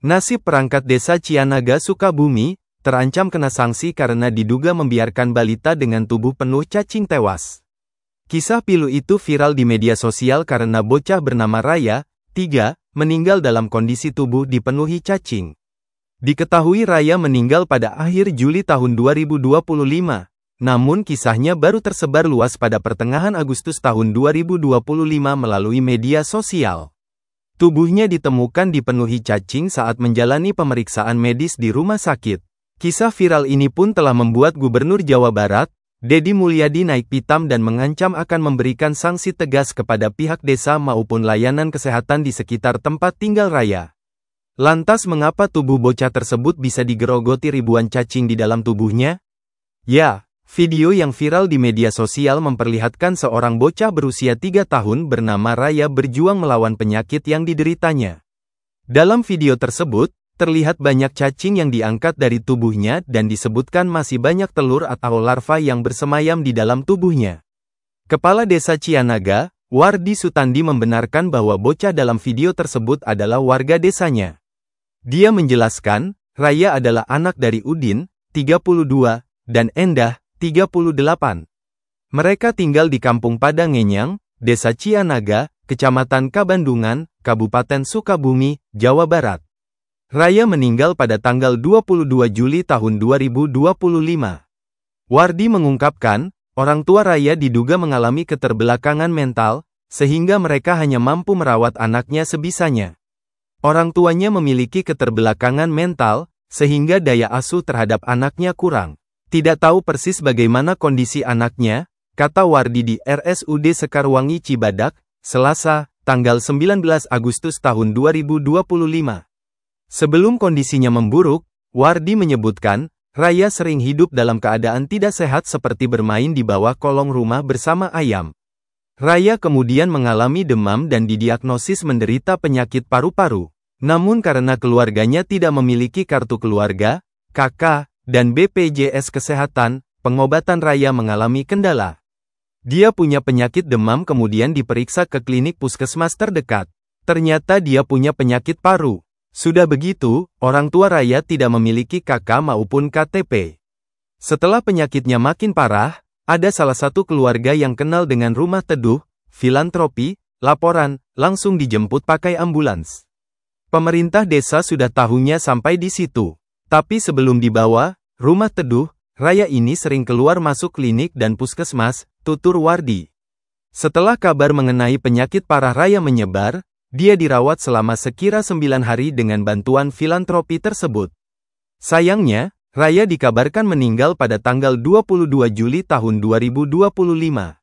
Nasib perangkat desa Cianaga, Sukabumi, terancam kena sanksi karena diduga membiarkan balita dengan tubuh penuh cacing tewas. Kisah pilu itu viral di media sosial karena bocah bernama Raya, 3, meninggal dalam kondisi tubuh dipenuhi cacing. Diketahui Raya meninggal pada akhir Juli tahun 2025, namun kisahnya baru tersebar luas pada pertengahan Agustus tahun 2025 melalui media sosial. Tubuhnya ditemukan dipenuhi cacing saat menjalani pemeriksaan medis di rumah sakit. Kisah viral ini pun telah membuat Gubernur Jawa Barat, Deddy Mulyadi naik pitam dan mengancam akan memberikan sanksi tegas kepada pihak desa maupun layanan kesehatan di sekitar tempat tinggal Raya. Lantas mengapa tubuh bocah tersebut bisa digerogoti ribuan cacing di dalam tubuhnya? Ya, video yang viral di media sosial memperlihatkan seorang bocah berusia 3 tahun bernama Raya berjuang melawan penyakit yang dideritanya. Dalam video tersebut, terlihat banyak cacing yang diangkat dari tubuhnya dan disebutkan masih banyak telur atau larva yang bersemayam di dalam tubuhnya. Kepala Desa Cianaga, Wardi Sutandi membenarkan bahwa bocah dalam video tersebut adalah warga desanya. Dia menjelaskan, Raya adalah anak dari Udin, 32, dan Endah, 38. Mereka tinggal di Kampung Padangenyang, Desa Cianaga, Kecamatan Kabandungan, Kabupaten Sukabumi, Jawa Barat. Raya meninggal pada tanggal 22 Juli tahun 2025. Wardi mengungkapkan, orang tua Raya diduga mengalami keterbelakangan mental, sehingga mereka hanya mampu merawat anaknya sebisanya. Orang tuanya memiliki keterbelakangan mental, sehingga daya asuh terhadap anaknya kurang. Tidak tahu persis bagaimana kondisi anaknya, kata Wardi di RSUD Sekarwangi Cibadak, Selasa, tanggal 19 Agustus tahun 2025. Sebelum kondisinya memburuk, Wardi menyebutkan, Raya sering hidup dalam keadaan tidak sehat seperti bermain di bawah kolong rumah bersama ayam. Raya kemudian mengalami demam dan didiagnosis menderita penyakit paru-paru. Namun karena keluarganya tidak memiliki kartu keluarga, KK, dan BPJS Kesehatan, pengobatan Raya mengalami kendala. Dia punya penyakit demam kemudian diperiksa ke klinik puskesmas terdekat. Ternyata dia punya penyakit paru. Sudah begitu, orang tua Raya tidak memiliki KK maupun KTP. Setelah penyakitnya makin parah, ada salah satu keluarga yang kenal dengan rumah teduh, filantropi, laporan, langsung dijemput pakai ambulans. Pemerintah desa sudah tahunya sampai di situ. Tapi sebelum dibawa, rumah teduh, Raya ini sering keluar masuk klinik dan puskesmas, tutur Wardi. Setelah kabar mengenai penyakit parah Raya menyebar, dia dirawat selama sekira 9 hari dengan bantuan filantropi tersebut. Sayangnya, Raya dikabarkan meninggal pada tanggal 22 Juli tahun 2025.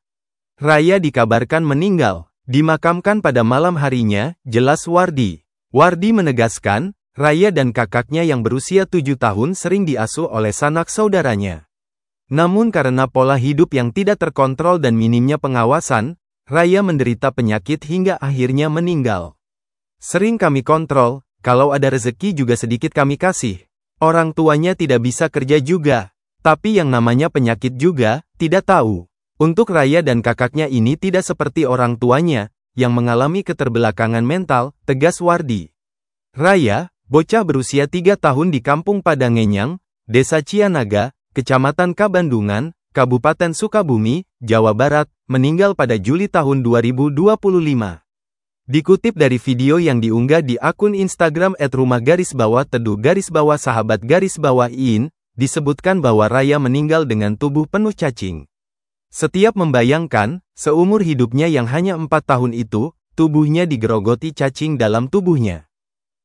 Raya dikabarkan meninggal, dimakamkan pada malam harinya, jelas Wardi. Wardi menegaskan, Raya dan kakaknya yang berusia 7 tahun sering diasuh oleh sanak saudaranya. Namun karena pola hidup yang tidak terkontrol dan minimnya pengawasan, Raya menderita penyakit hingga akhirnya meninggal. Sering kami kontrol, kalau ada rezeki juga sedikit kami kasih. Orang tuanya tidak bisa kerja juga, tapi yang namanya penyakit juga, tidak tahu. Untuk Raya dan kakaknya ini tidak seperti orang tuanya, yang mengalami keterbelakangan mental, tegas Wardi. Raya, bocah berusia 3 tahun di Kampung Padangenyang, Desa Cianaga, Kecamatan Kabandungan, Kabupaten Sukabumi, Jawa Barat, meninggal pada Juli tahun 2025. Dikutip dari video yang diunggah di akun Instagram @rumah_teduh_sahabat_in, disebutkan bahwa Raya meninggal dengan tubuh penuh cacing. Setiap membayangkan, seumur hidupnya yang hanya 4 tahun itu, tubuhnya digerogoti cacing dalam tubuhnya.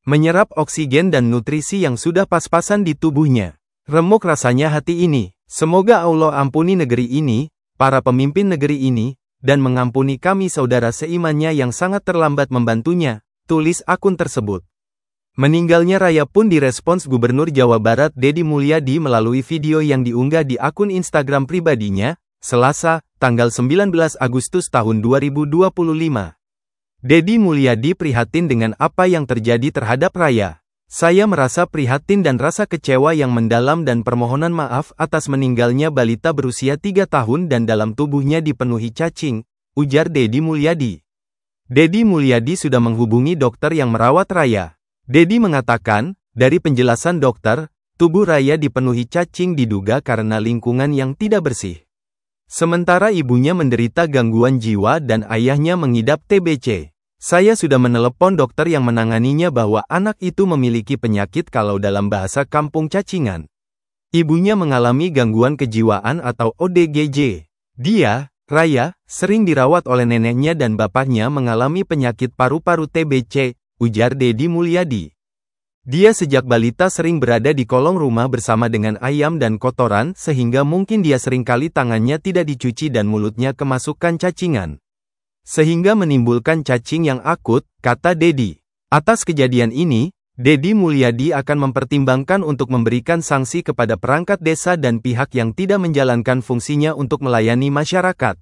Menyerap oksigen dan nutrisi yang sudah pas-pasan di tubuhnya. Remuk rasanya hati ini. Semoga Allah ampuni negeri ini, para pemimpin negeri ini, dan mengampuni kami saudara seimannya yang sangat terlambat membantunya, tulis akun tersebut. Meninggalnya Raya pun direspons Gubernur Jawa Barat Deddy Mulyadi melalui video yang diunggah di akun Instagram pribadinya, Selasa, tanggal 19 Agustus tahun 2025. Deddy Mulyadi prihatin dengan apa yang terjadi terhadap Raya. Saya merasa prihatin dan rasa kecewa yang mendalam dan permohonan maaf atas meninggalnya balita berusia 3 tahun dan dalam tubuhnya dipenuhi cacing, ujar Deddy Mulyadi. Deddy Mulyadi sudah menghubungi dokter yang merawat Raya. Dedi mengatakan, dari penjelasan dokter, tubuh Raya dipenuhi cacing diduga karena lingkungan yang tidak bersih. Sementara ibunya menderita gangguan jiwa dan ayahnya mengidap TBC. Saya sudah menelepon dokter yang menanganinya bahwa anak itu memiliki penyakit kalau dalam bahasa kampung cacingan. Ibunya mengalami gangguan kejiwaan atau ODGJ. Dia, Raya, sering dirawat oleh neneknya dan bapaknya mengalami penyakit paru-paru TBC, ujar Dedi Mulyadi. Dia sejak balita sering berada di kolong rumah bersama dengan ayam dan kotoran sehingga mungkin dia seringkali tangannya tidak dicuci dan mulutnya kemasukan cacingan. Sehingga menimbulkan cacing yang akut, kata Dedi. Atas kejadian ini, Dedi Mulyadi akan mempertimbangkan untuk memberikan sanksi kepada perangkat desa dan pihak yang tidak menjalankan fungsinya untuk melayani masyarakat.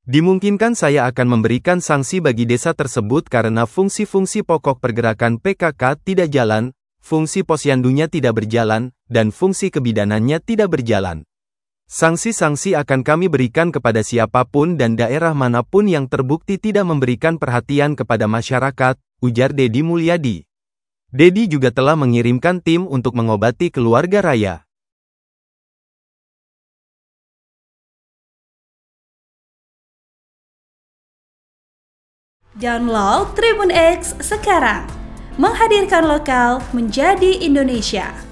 Dimungkinkan saya akan memberikan sanksi bagi desa tersebut karena fungsi-fungsi pokok pergerakan PKK tidak jalan, fungsi posyandunya tidak berjalan, dan fungsi kebidanannya tidak berjalan. Sanksi-sanksi akan kami berikan kepada siapapun dan daerah manapun yang terbukti tidak memberikan perhatian kepada masyarakat, ujar Dedi Mulyadi. Dedi juga telah mengirimkan tim untuk mengobati keluarga Raya. Download Tribun X sekarang, menghadirkan lokal menjadi Indonesia.